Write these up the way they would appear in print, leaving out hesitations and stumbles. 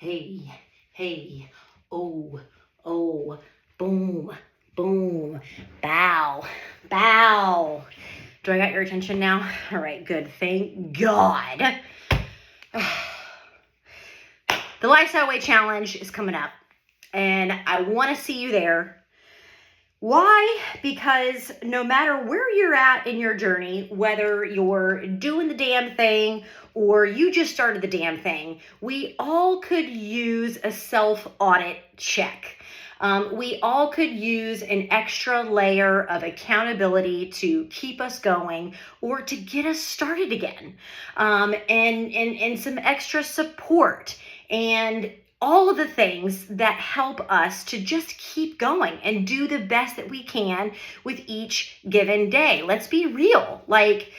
Hey, hey, oh, oh, boom, boom, bow, bow. Do I got your attention now? All right, good. Thank God. The Lifestyle Way Challenge is coming up, and I want to see you there. Why? Because no matter where you're at in your journey, whether you're doing the damn thing or you just started the damn thing, we all could use a self-audit check. We all could use an extra layer of accountability to keep us going or to get us started again, and some extra support and all of the things that help us to just keep going and do the best that we can with each given day. Let's be real. Like,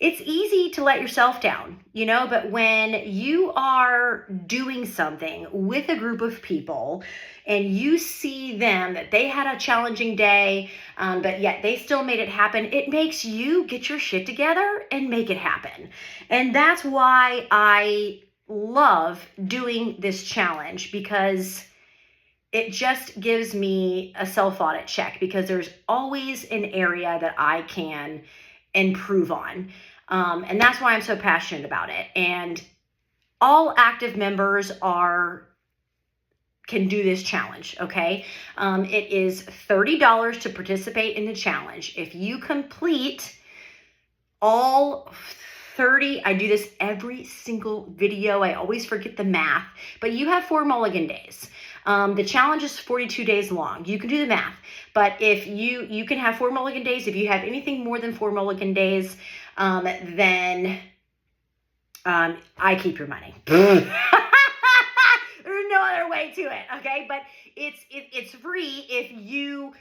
it's easy to let yourself down, but when you are doing something with a group of people and you see them that they had a challenging day, but yet they still made it happen, it makes you get your shit together and make it happen. And that's why I love doing this challenge, because it just gives me a self-audit check, because there's always an area that I can improve on. And that's why I'm so passionate about it. And all active members can do this challenge, okay? It is $30 to participate in the challenge. If you complete all 30, I do this every single video. I always forget the math, but you have 4 mulligan days. The challenge is 42 days long. You can do the math, but if you can have 4 mulligan days. If you have anything more than 4 mulligan days, then I keep your money. There's no other way to it, okay? But it's free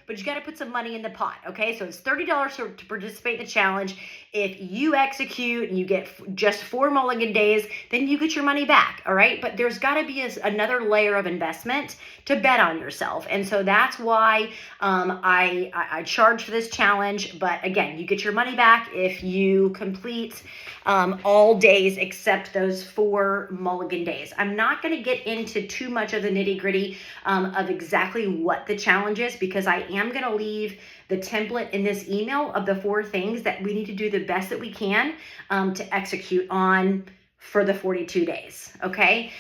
but you got to put some money in the pot, okay? So it's $30 to participate in the challenge. If you execute and you get just 4 mulligan days, then you get your money back, all right? But there's got to be another layer of investment to bet on yourself. And so that's why I charge for this challenge. But again, you get your money back if you complete all days except those 4 mulligan days. I'm not going to get into too much of the nitty gritty of exactly what the challenge is, because I am going to leave the template in this email of the 4 things that we need to do the best that we can to execute on for the 42 days. Okay.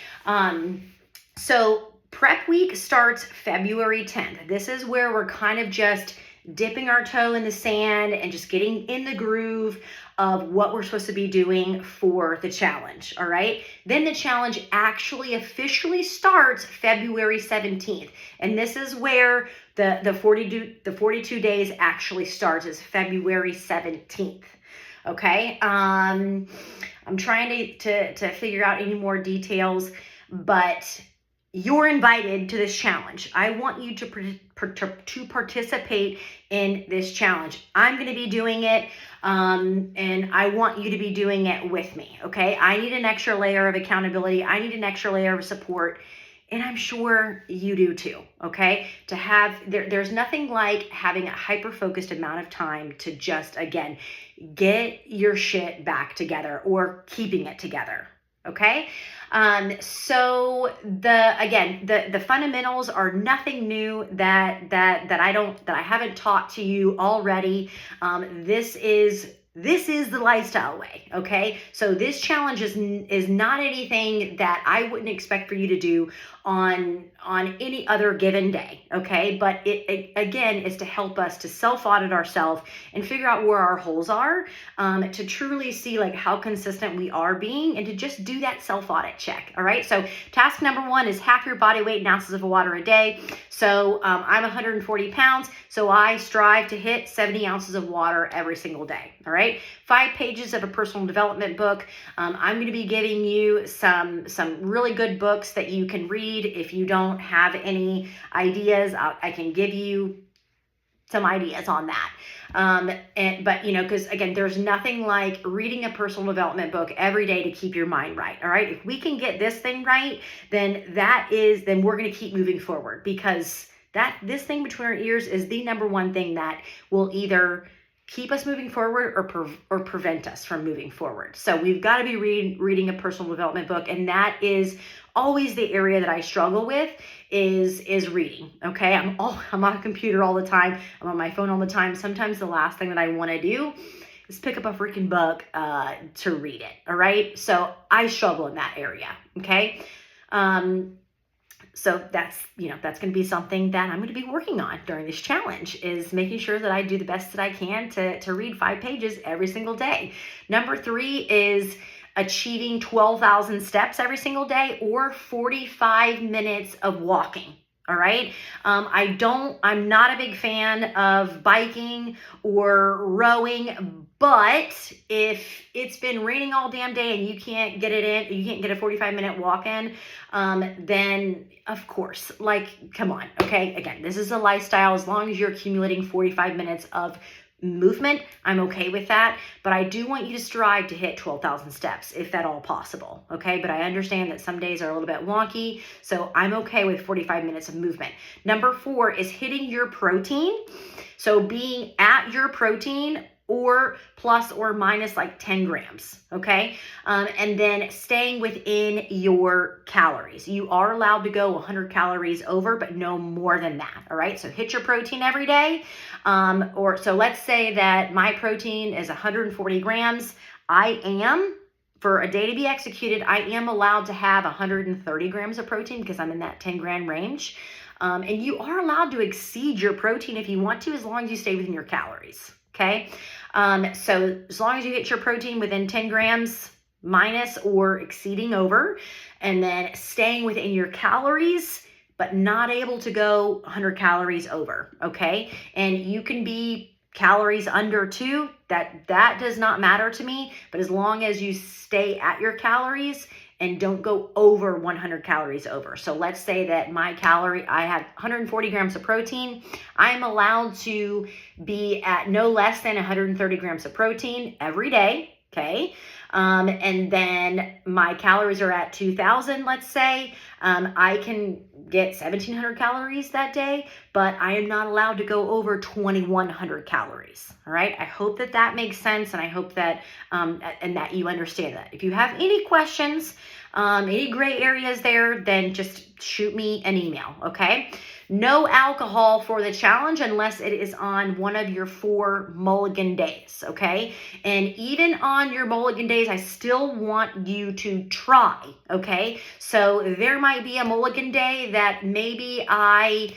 So prep week starts February 10th. This is where we're kind of just dipping our toe in the sand and just getting in the groove of what we're supposed to be doing for the challenge. All right. Then the challenge actually officially starts February 17th. And this is where the 42 days actually starts, is February 17th. Okay. I'm trying to figure out any more details, but you're invited to this challenge. I want you to participate in this challenge. I'm going to be doing it, and I want you to be doing it with me, okay? I need an extra layer of accountability. I need an extra layer of support, and I'm sure you do too, okay? There's nothing like having a hyper-focused amount of time to just, again, get your shit back together or keeping it together. Okay. So the fundamentals are nothing new that I haven't taught to you already. This is the lifestyle way. Okay. So this challenge is not anything that I wouldn't expect for you to do on any other given day. Okay. But it again is to help us to self-audit ourselves and figure out where our holes are, to truly see like how consistent we are being, and to just do that self-audit check. All right. So task number 1 is half your body weight in ounces of water a day. So I'm 140 pounds. So I strive to hit 70 ounces of water every single day. All right. 5 pages of a personal development book. I'm going to be giving you some really good books that you can read. If you don't have any ideas, I can give you some ideas on that. But because again, there's nothing like reading a personal development book every day to keep your mind right. All right. If we can get this thing right, then we're going to keep moving forward, because this thing between our ears is the number one thing that will either keep us moving forward or prevent us from moving forward. So we've got to be reading a personal development book, and that is always the area that I struggle with is reading. Okay, I'm on a computer all the time. I'm on my phone all the time. Sometimes the last thing that I want to do is pick up a freaking book to read it. All right, so I struggle in that area. Okay. So that's going to be something that I'm going to be working on during this challenge, is making sure that I do the best that I can to read 5 pages every single day. Number 3 is achieving 12,000 steps every single day, or 45 minutes of walking. All right. I'm not a big fan of biking or rowing, but if it's been raining all damn day and you can't get a 45-minute walk in, then of course, come on. Okay. Again, this is a lifestyle. As long as you're accumulating 45 minutes of movement, I'm okay with that, but I do want you to strive to hit 12,000 steps if at all possible. Okay, but I understand that some days are a little bit wonky, so I'm okay with 45 minutes of movement. Number 4 is hitting your protein. So being at your protein, or plus or minus 10 grams, okay? And then staying within your calories. You are allowed to go 100 calories over, but no more than that, all right? So hit your protein every day. So let's say that my protein is 140 grams. For a day to be executed, I am allowed to have 130 grams of protein because I'm in that 10 gram range. And you are allowed to exceed your protein if you want to, as long as you stay within your calories. Okay. So as long as you get your protein within 10 grams minus or exceeding over, and then staying within your calories, but not able to go 100 calories over. Okay. And you can be calories under 2, that does not matter to me, but as long as you stay at your calories and don't go over 100 calories over. So let's say that I have 140 grams of protein. I'm allowed to be at no less than 130 grams of protein every day. Okay. And then my calories are at 2,000, let's say. I can get 1,700 calories that day, but I am not allowed to go over 2,100 calories. All right. I hope that makes sense. And I hope that, and that you understand that. If you have any questions, any gray areas there, then just shoot me an email. Okay. No alcohol for the challenge unless it is on one of your 4 mulligan days, okay? And even on your mulligan days, I still want you to try, okay? So there might be a mulligan day that maybe I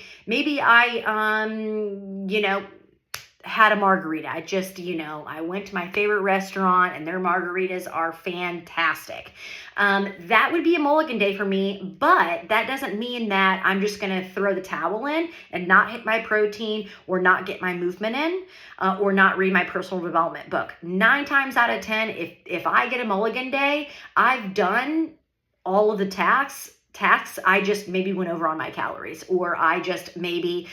had a margarita. I went to my favorite restaurant and their margaritas are fantastic. That would be a mulligan day for me, but that doesn't mean that I'm just going to throw the towel in and not hit my protein or not get my movement in, or not read my personal development book. 9 times out of 10, if I get a mulligan day, I've done all of the tasks. I just maybe went over on my calories, or I just maybe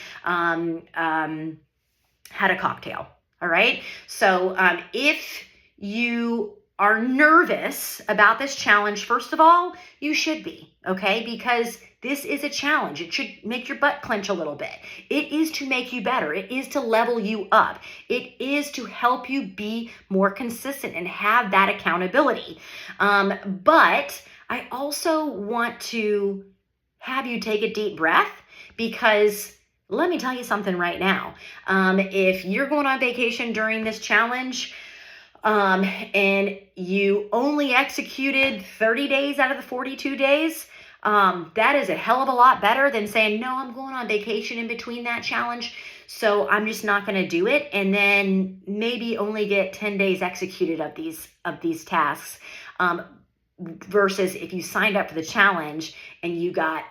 had a cocktail. All right. So if you are nervous about this challenge, first of all, you should be, okay? Because this is a challenge. It should make your butt clench a little bit. It is to make you better. It is to level you up. It is to help you be more consistent and have that accountability. But I also want to have you take a deep breath, because let me tell you something right now. If you're going on vacation during this challenge, and you only executed 30 days out of the 42 days, that is a hell of a lot better than saying, no, I'm going on vacation in between that challenge, so I'm just not going to do it. And then maybe only get 10 days executed of these tasks, versus if you signed up for the challenge and you got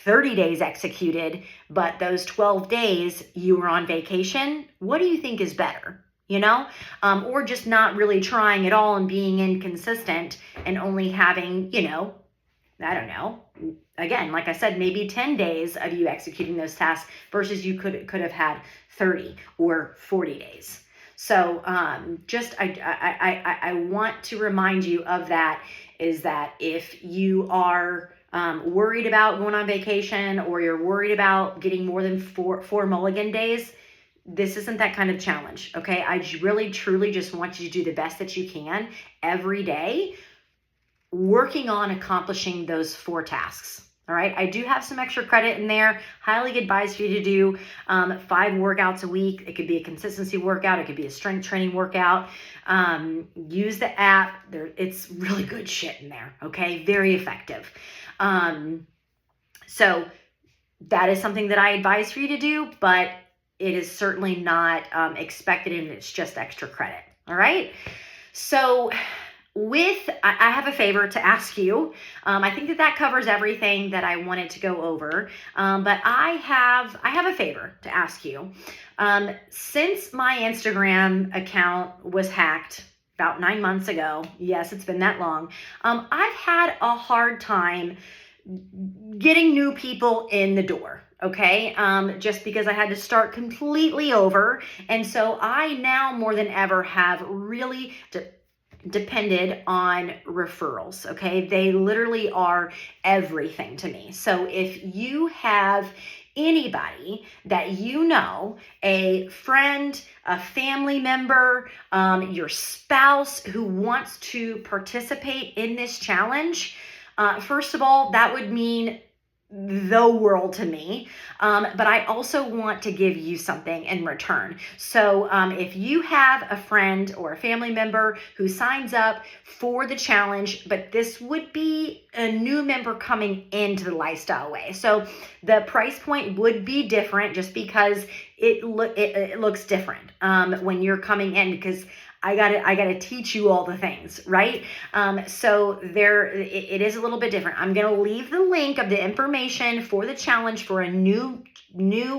30 days executed, but those 12 days you were on vacation. What do you think is better? Or just not really trying at all and being inconsistent and only having, I don't know, again, like I said, maybe 10 days of you executing those tasks versus you could have had 30 or 40 days. So I want to remind you of that, is that if you are worried about going on vacation, or you're worried about getting more than four mulligan days, this isn't that kind of challenge, okay? I really, truly just want you to do the best that you can every day, working on accomplishing those 4 tasks. All right, I do have some extra credit in there. Highly advise for you to do 5 workouts a week. It could be a consistency workout. It could be a strength training workout. Use the app. It's really good shit in there, okay? Very effective. So that is something that I advise for you to do, but it is certainly not expected, and it's just extra credit, all right? So I have a favor to ask you. I think that covers everything that I wanted to go over. But I have a favor to ask you. Since my Instagram account was hacked about 9 months ago, yes, it's been that long, I've had a hard time getting new people in the door. Okay, just because I had to start completely over. And so I now more than ever have really depended on referrals. Okay, they literally are everything to me. So if you have anybody that you know, a friend, a family member, your spouse who wants to participate in this challenge, first of all, that would mean the world to me. But I also want to give you something in return. So if you have a friend or a family member who signs up for the challenge, but this would be a new member coming into the Lifestyle Way. So the price point would be different just because it looks different when you're coming in, because I gotta teach you all the things, right? So it is a little bit different. I'm gonna leave the link of the information for the challenge for a new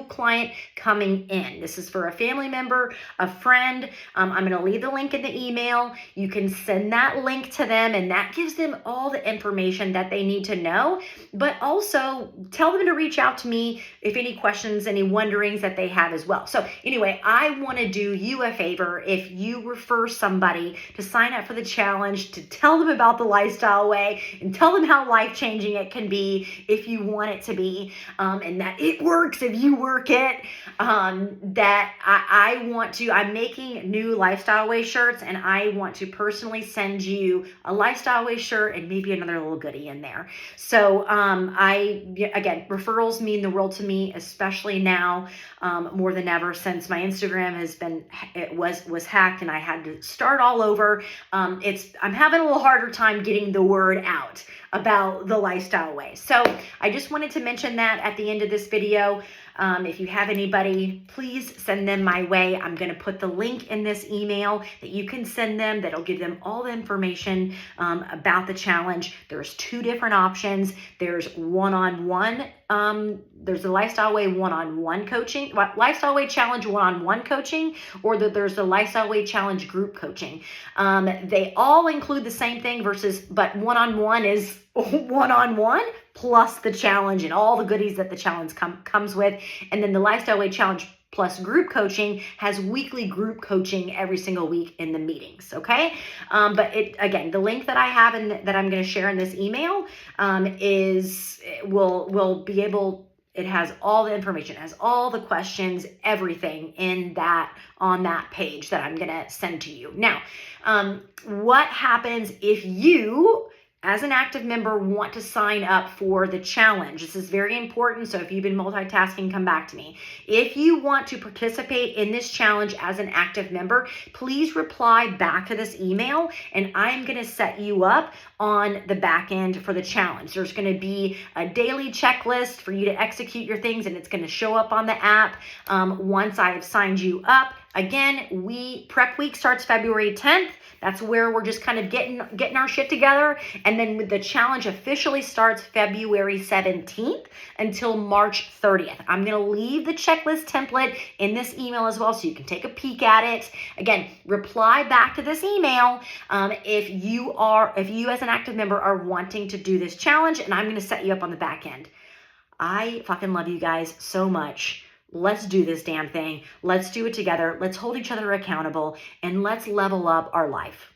client coming in. This is for a family member, a friend. I'm gonna leave the link in the email. You can send that link to them, and that gives them all the information that they need to know. But also tell them to reach out to me if any questions, any wonderings that they have as well. So anyway, I want to do you a favor. If you refer somebody to sign up for the challenge, to tell them about the Lifestyle Way and tell them how life-changing it can be if you want it to be, and that it works if you work it, that I'm making new Lifestyle Way shirts, and I want to personally send you a Lifestyle Way shirt and maybe another little goodie in there. So again, referrals mean the world to me, especially now, more than ever, since my Instagram was hacked and I had to start all over. I'm having a little harder time getting the word out about the Lifestyle Way. So I just wanted to mention that at the end of this video. If you have anybody, please send them my way. I'm going to put the link in this email that you can send them. That'll give them all the information about the challenge. There's 2 different options. There's one-on-one. There's the Lifestyle Way one-on-one coaching, Lifestyle Way Challenge one-on-one coaching, or there's the Lifestyle Way Challenge group coaching. They all include the same thing but one-on-one is one-on-one plus the challenge and all the goodies that the challenge comes with. And then the Lifestyle Way Challenge plus group coaching has weekly group coaching every single week in the meetings. Okay. But again, the link that I have and that I'm going to share in this email will be able. It has all the information, it has all the questions, everything on that page that I'm going to send to you. Now, what happens if you, as an active member, want to sign up for the challenge? This is very important. So if you've been multitasking, come back to me. If you want to participate in this challenge as an active member, please reply back to this email, and I'm going to set you up on the back end for the challenge. There's going to be a daily checklist for you to execute your things, and it's going to show up on the app once I have signed you up. Again, prep week starts February 10th. That's where we're just kind of getting our shit together. And then the challenge officially starts February 17th until March 30th. I'm going to leave the checklist template in this email as well, so you can take a peek at it. Again, reply back to this email if you as an active member are wanting to do this challenge, and I'm going to set you up on the back end. I fucking love you guys so much. Let's do this damn thing. Let's do it together. Let's hold each other accountable, and let's level up our life.